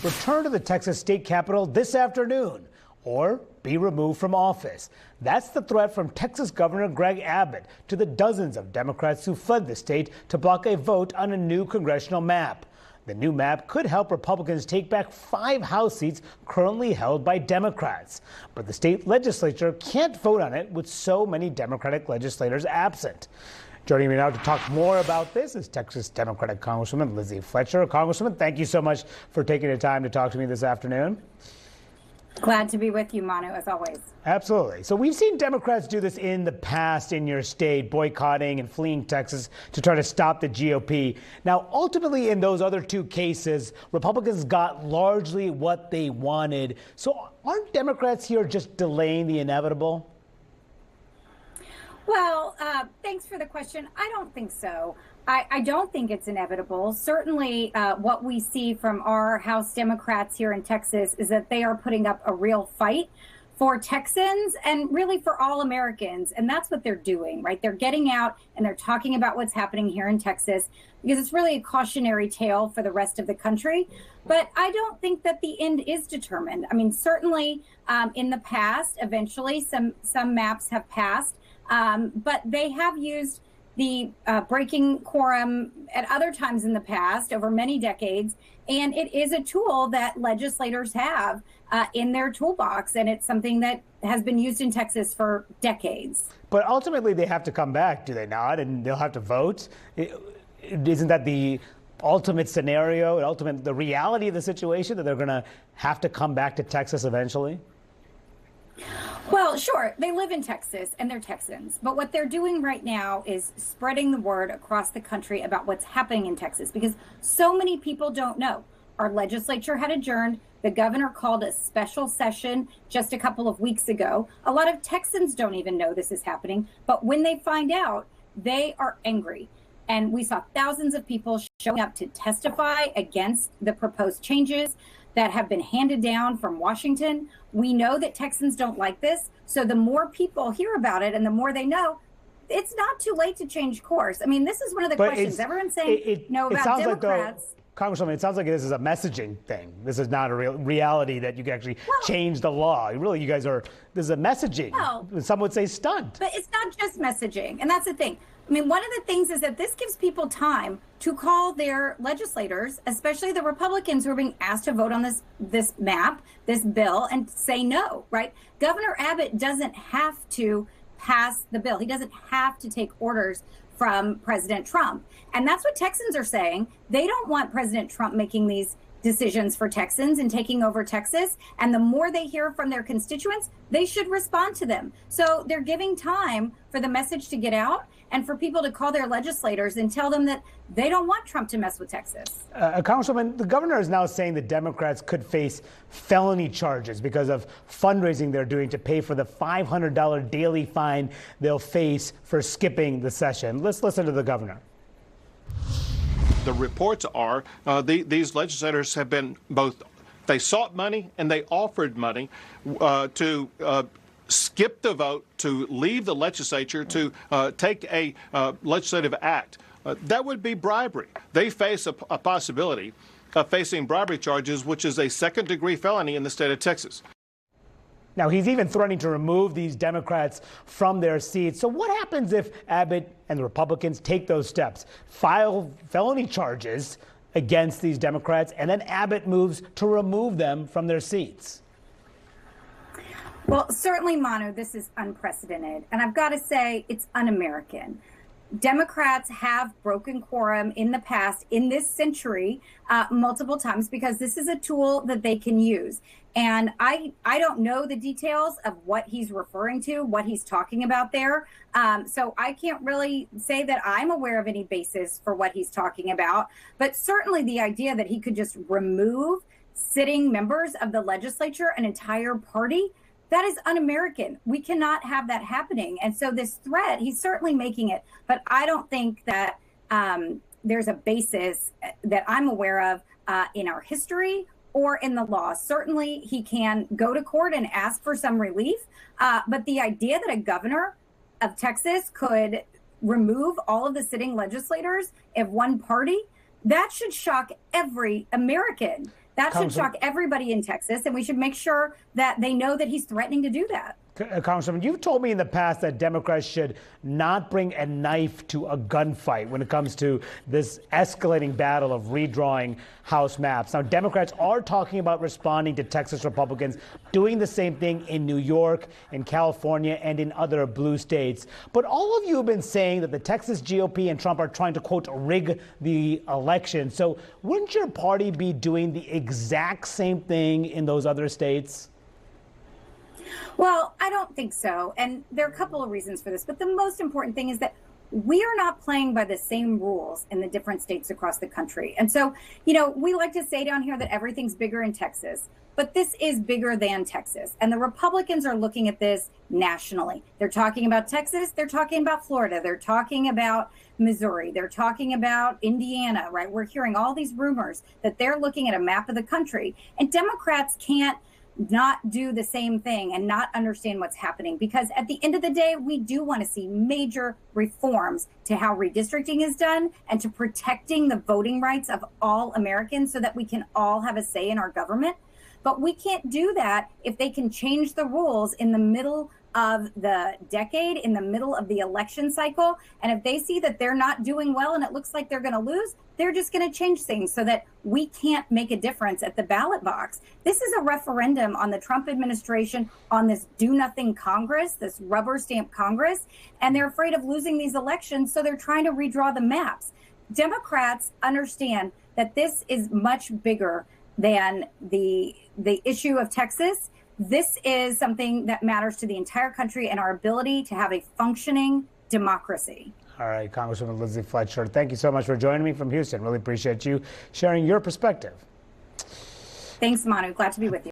return to the Texas state capitol this afternoon or be removed from office. That's the threat from Texas Governor Greg Abbott to the dozens of Democrats who fled the state to block a vote on a new congressional map. The new map could help Republicans take back 5 House seats currently held by Democrats. But the state legislature can't vote on it with so many Democratic legislators absent. Joining me now to talk more about this is Texas Democratic Congresswoman Lizzie Fletcher. Congresswoman, thank you so much for taking the time to talk to me this afternoon. Glad to be with you, Manu, as always. Absolutely. So we've seen Democrats do this in the past in your state, boycotting and fleeing Texas to try to stop the GOP. Now, ultimately, in those other 2 cases, Republicans got largely what they wanted. So aren't Democrats here just delaying the inevitable? Well, thanks for the question. I don't think so. I don't think it's inevitable. Certainly, what we see from our House Democrats here in Texas is that they are putting up a real fight for Texans and really for all Americans. And that's what they're doing, right? They're getting out and they're talking about what's happening here in Texas because it's really a cautionary tale for the rest of the country. But I don't think that the end is determined. I mean, certainly in the past, eventually some maps have passed, but they have used the breaking quorum at other times in the past over many decades. And it is a tool that legislators have in their toolbox. And it's something that has been used in Texas for decades. But ultimately, they have to come back, do they not? And they'll have to vote. Isn't that the ultimate scenario, the reality of the situation, that they're going to have to come back to Texas eventually? Well, sure, they live in Texas and they're Texans, but what they're doing right now is spreading the word across the country about what's happening in Texas because so many people don't know. Our legislature had adjourned. The governor called a special session just a couple of weeks ago. A lot of Texans don't even know this is happening, but when they find out, they are angry. And we saw thousands of people showing up to testify against the proposed changes that have been handed down from Washington. We know that Texans don't like this. So the more people hear about it and the more they know, it's not too late to change course. I mean, this is one of the questions everyone's saying about Democrats. Congresswoman, it sounds like this is a messaging thing. This is not a real reality that you can actually change the law. Really, you guys this is a messaging. Some would say stunt. But it's not just messaging. And that's the thing. I mean, one of the things is that this gives people time to call their legislators, especially the Republicans who are being asked to vote on this map, this bill, and say no, right? Governor Abbott doesn't have to pass the bill. He doesn't have to take orders from President Trump. And that's what Texans are saying. They don't want President Trump making these decisions for Texans and taking over Texas. And the more they hear from their constituents, they should respond to them. So they're giving time for the message to get out and for people to call their legislators and tell them that they don't want Trump to mess with Texas. Congresswoman, the governor is now saying that Democrats could face felony charges because of fundraising they're doing to pay for the $500 daily fine they'll face for skipping the session. Let's listen to the governor. The reports are these legislators have been they sought money and they offered money to skip the vote, to leave the legislature, to take a legislative act. That would be bribery. They face a possibility of facing bribery charges, which is a second-degree felony in the state of Texas. Now, he's even threatening to remove these Democrats from their seats. So what happens if Abbott and the Republicans take those steps, file felony charges against these Democrats, and then Abbott moves to remove them from their seats? Well, certainly, Manu, this is unprecedented. And I've got to say, it's un-American. Democrats have broken quorum in the past, in this century, multiple times, because this is a tool that they can use. And I don't know the details of what he's referring to, what he's talking about there. So I can't really say that I'm aware of any basis for what he's talking about. But certainly the idea that he could just remove sitting members of the legislature, an entire party, that is un-American. We cannot have that happening. And so this threat, he's certainly making it, but I don't think that there's a basis that I'm aware of in our history or in the law. Certainly he can go to court and ask for some relief, but the idea that a governor of Texas could remove all of the sitting legislators of one party, that should shock every American. That should shock everybody in Texas, and we should make sure that they know that he's threatening to do that. Congresswoman, you've told me in the past that Democrats should not bring a knife to a gunfight when it comes to this escalating battle of redrawing House maps. Now, Democrats are talking about responding to Texas Republicans doing the same thing in New York, in California, and in other blue states. But all of you have been saying that the Texas GOP and Trump are trying to, quote, rig the election. So wouldn't your party be doing the exact same thing in those other states? Well, I don't think so. And there are a couple of reasons for this. But the most important thing is that we are not playing by the same rules in the different states across the country. And so, we like to say down here that everything's bigger in Texas, but this is bigger than Texas. And the Republicans are looking at this nationally. They're talking about Texas. They're talking about Florida. They're talking about Missouri. They're talking about Indiana, right? We're hearing all these rumors that they're looking at a map of the country. And Democrats can't not do the same thing and not understand what's happening, because at the end of the day, we do want to see major reforms to how redistricting is done and to protecting the voting rights of all Americans so that we can all have a say in our government. But we can't do that if they can change the rules in the middle of the decade, in the middle of the election cycle. And if they see that they're not doing well and it looks like they're going to lose, they're just going to change things so that we can't make a difference at the ballot box. This is a referendum on the Trump administration, on this do-nothing Congress, this rubber stamp Congress, and they're afraid of losing these elections, so they're trying to redraw the maps. Democrats understand that this is much bigger than the issue of Texas. This is something that matters to the entire country and our ability to have a functioning democracy. All right, Congresswoman Lizzie Fletcher, thank you so much for joining me from Houston. Really appreciate you sharing your perspective. Thanks, Manu. Glad to be with you.